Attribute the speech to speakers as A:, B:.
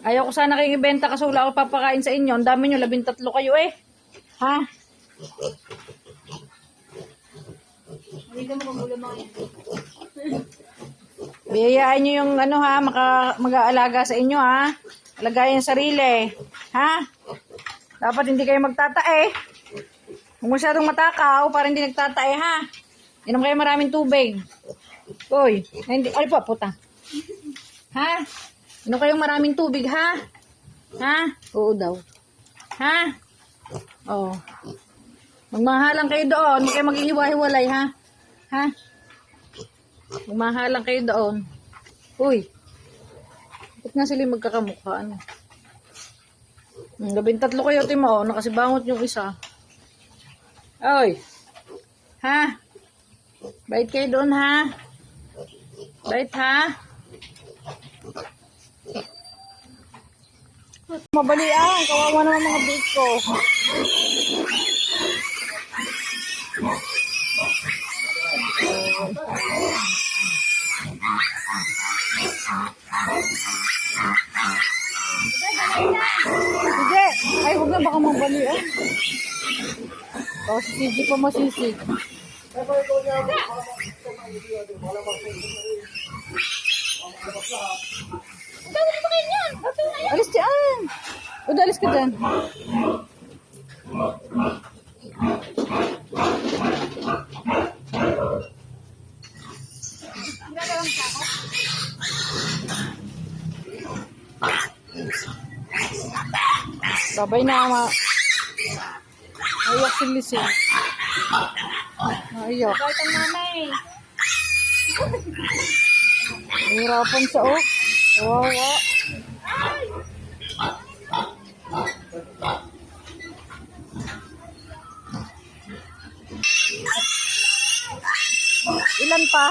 A: Ayaw ko sana kayong ibenta kasi wala ako papakain sa inyo. Ang dami nyo, 13 kayo eh. Ha?
B: Hindi ka magulo mga yan.
A: Biyayaan nyo yung ano ha, mag-aalaga sa inyo ha. Alagayan yung sarili. Ha? Dapat hindi kayo magtatae. Kung masyadong matakaw, para hindi nagtatae ha. Inom kayo maraming tubig. Uy, hindi, ay po, puta. Ha? Inom kayong maraming tubig ha? Ha? Oo daw. Ha? Oo. Magmahalan kayo doon. Huwag kayo maghihiwa-hiwalay ha? Ha? Magmahalan kayo doon. Uy. Ba't nga sila magkakamukha? Ano? 13 kayo, Timo. Nakasibangot yung isa. Oy. Ha? Bait kayo doon, ha? Bait, ha? Mabalian. Kawawa naman mga bait ko. Sige. Ay, huwag na. Baka mabalian. Baka si Sige pa masisig. Alis dyan. Udah, alis ka dyan. Sabay na ama. Ayak si Lisel. Ayak.
B: Bait ang nanay.
A: Hirapan siya oh. Wawa. Ilan pa?